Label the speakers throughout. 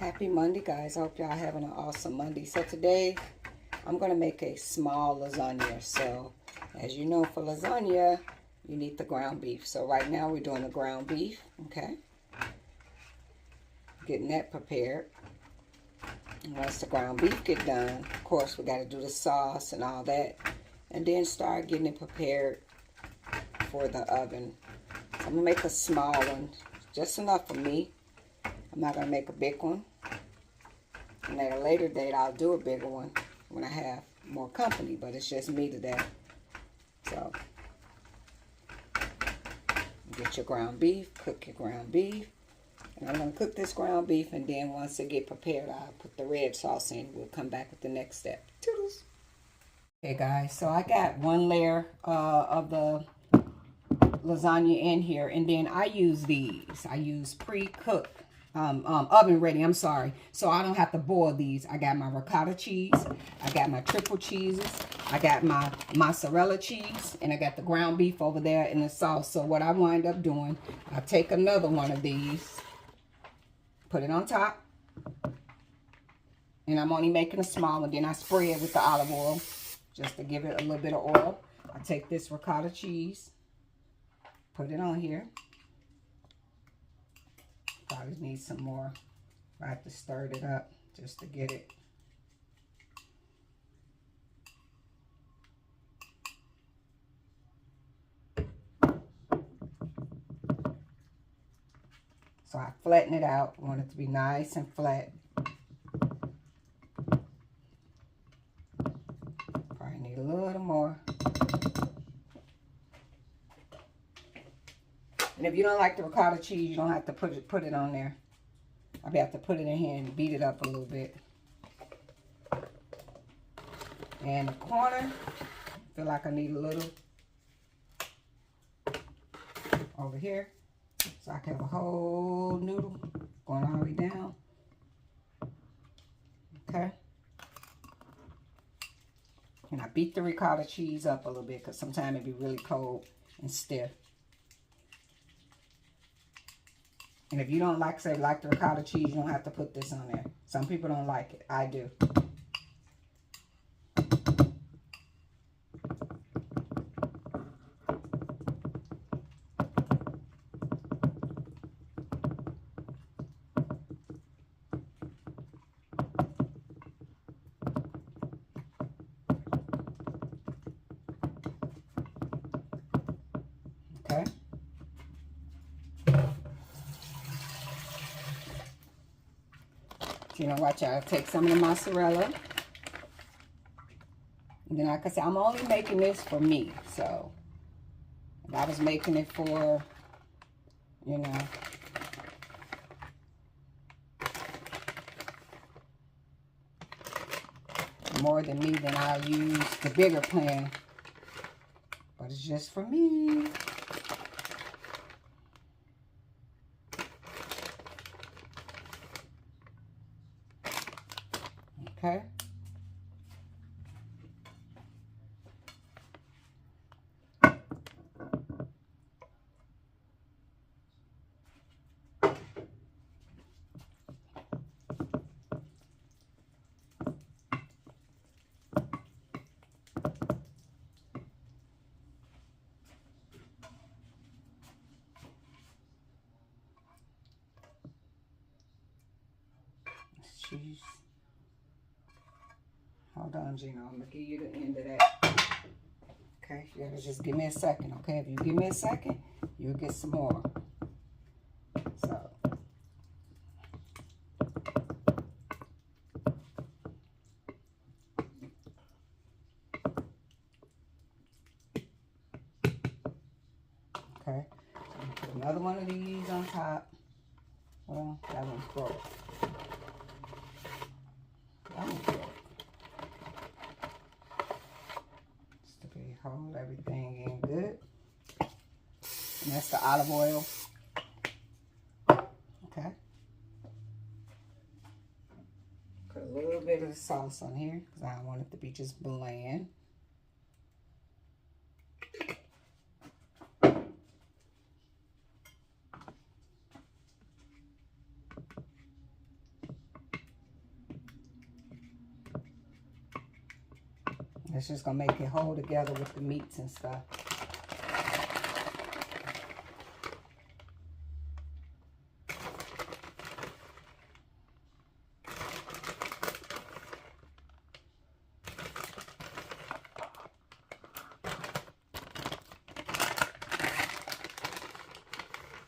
Speaker 1: Happy Monday, guys. I hope y'all having an awesome Monday. So today, I'm going to make a small lasagna. So, as you know, for lasagna, you need the ground beef. So right now, we're doing the ground beef, okay? Getting that prepared. And once the ground beef get done, of course, we got to do the sauce and all that. And then start getting it prepared for the oven. So I'm going to make a small one, just enough for me. I'm not going to make a big one. And at a later date, I'll do a bigger one when I have more company. But it's just me today. So, get your ground beef. Cook your ground beef. And I'm going to cook this ground beef. And then once it get prepared, I'll put the red sauce in. We'll come back with the next step. Toodles. Okay, guys. So, I got one layer of the lasagna in here. And then I use these. I use pre-cooked. Oven ready, I'm sorry. So I don't have to boil these. I got my ricotta cheese. I got my triple cheeses. I got my mozzarella cheese. And I got the ground beef over there in the sauce. So what I wind up doing, I take another one of these, put it on top. And I'm only making a small one. Then I spray it with the olive oil just to give it a little bit of oil. I take this ricotta cheese, put it on here. Probably need some more. I have to stir it up just to get it. So I flatten it out. I want it to be nice and flat. Probably need a little more. And if you don't like the ricotta cheese, you don't have to put it on there. I'll have to put it in here and beat it up a little bit. And the corner, I feel like I need a little over here. So I can have a whole noodle going all the way down. Okay. And I beat the ricotta cheese up a little bit because sometimes it be really cold and stiff. And if you don't like the ricotta cheese, you don't have to put this on there. Some people don't like it. I do. Okay. You know, watch out. Take some of the mozzarella. And then, like I said, I'm only making this for me. So, if I was making it for, you know, more than me, then I'll use the bigger pan. But it's just for me. Okay. Cheese. Hold on, Gina. I'm going to give you the end of that. Okay? You gotta just give me a second, okay? If you give me a second, you'll get some more. So. Okay? So put another one of these on top. Well, that one's broke. That one's broke. Hold everything in good. And that's the olive oil. Okay. Put a little bit of the sauce on here because I don't want it to be just bland. It's just going to make it hold together with the meats and stuff.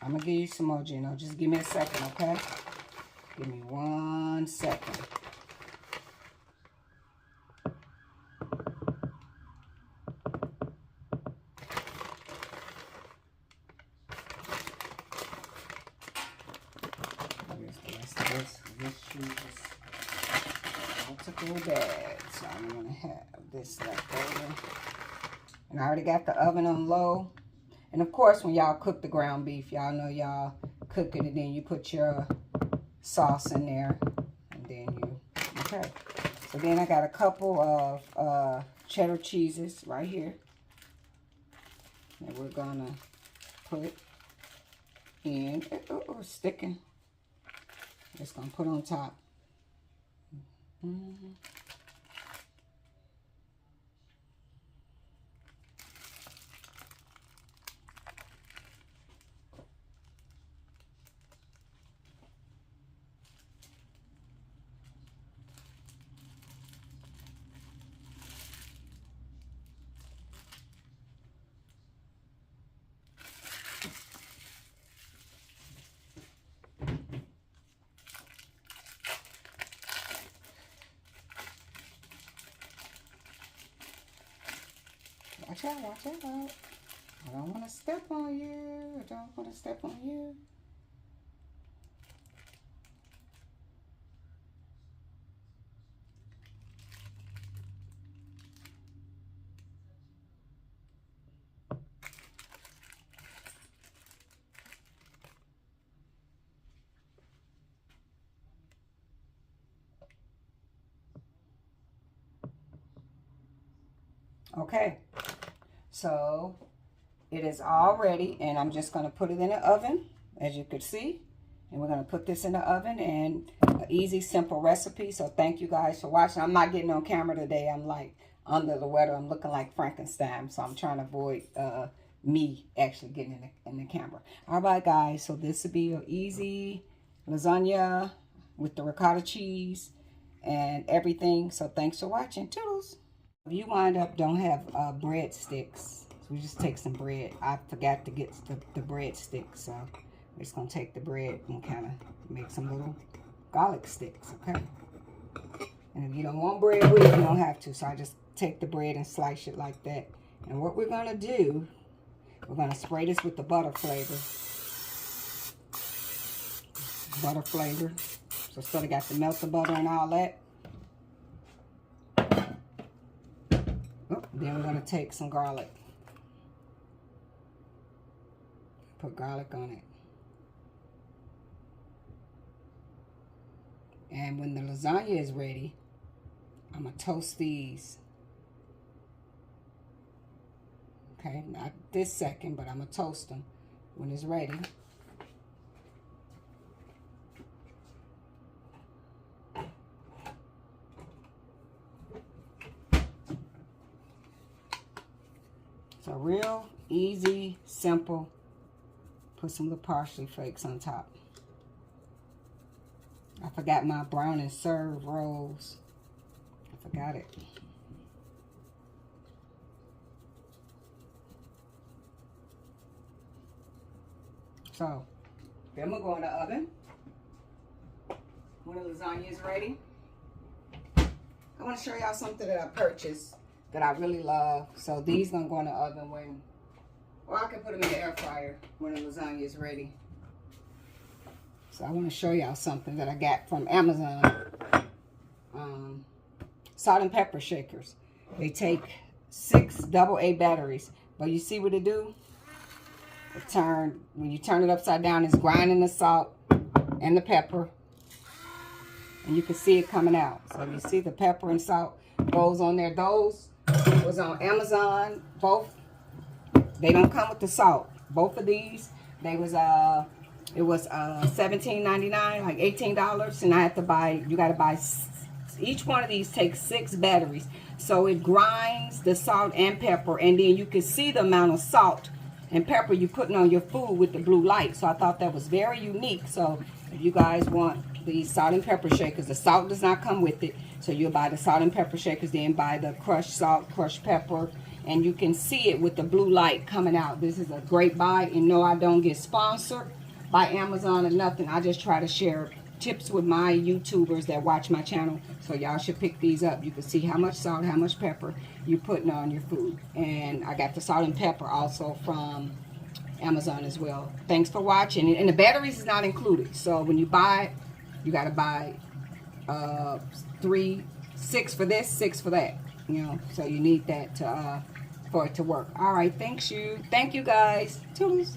Speaker 1: I'm going to give you some more, Gino. Just give me a second, okay? Give me 1 second. Here's the rest of this. This shoe is all to go bad. So I'm going to have this left over. And I already got the oven on low. And of course, when y'all cook the ground beef, y'all know y'all cook it and then you put your sauce in there. And then you, okay. So then I got a couple of cheddar cheeses right here. And we're going to put in, sticking. Just going to put on top. Watch out, watch out. I don't want to step on you. I don't want to step on you. Okay. So it is all ready, and I'm just going to put it in the oven, as you could see. And we're going to put this in the oven, and an easy, simple recipe. So thank you guys for watching. I'm not getting on camera today. I'm like under the weather. I'm looking like Frankenstein. So I'm trying to avoid me actually getting in the camera. All right, guys. So this will be your easy lasagna with the ricotta cheese and everything. So thanks for watching. Toodles. If you wind up don't have breadsticks, so we just take some bread. I forgot to get the breadsticks, so we're just going to take the bread and kind of make some little garlic sticks, okay? And if you don't want bread with it, you don't have to. So I just take the bread and slice it like that. And what we're going to do, we're going to spray this with the butter flavor. Butter flavor. So still got the melted butter and all that. Then we're going to take some garlic. Put garlic on it. And when the lasagna is ready, I'm going to toast these. Okay, not this second, but I'm going to toast them when it's ready. So real easy, simple. Put some little parsley flakes on top. I forgot my brown and serve rolls. I forgot it. So then we'll go in the oven. When the lasagna is ready, I want to show y'all something that I purchased that I really love. So these gonna go in the oven when, or I can put them in the air fryer when the lasagna is ready. So I want to show y'all something that I got from Amazon. Salt and pepper shakers. They take 6 AA batteries, but you see what it do? It when you turn it upside down, it's grinding the salt and the pepper, and you can see it coming out. So you see the pepper and salt goes on there. Those was on Amazon. Both, they don't come with the salt. Both of these, they was it was $17.99, like $18, and I had to buy, you got to buy each one of these takes 6 batteries. So it grinds the salt and pepper, and then you can see the amount of salt and pepper you're putting on your food with the blue light. So I thought that was very unique. So if you guys want these salt and pepper shakers, the salt does not come with it. So you'll buy the salt and pepper shakers, then buy the crushed salt, crushed pepper, and you can see it with the blue light coming out. This is a great buy, and no, I don't get sponsored by Amazon or nothing. I just try to share tips with my YouTubers that watch my channel. So y'all should pick these up. You can see how much salt, how much pepper you're putting on your food. And I got the salt and pepper also from Amazon as well. Thanks for watching. And the batteries is not included. So when you buy it, you got to buy 6 for this, 6 for that. You know, so you need that to for it to work. All right, thank you guys. Toodles.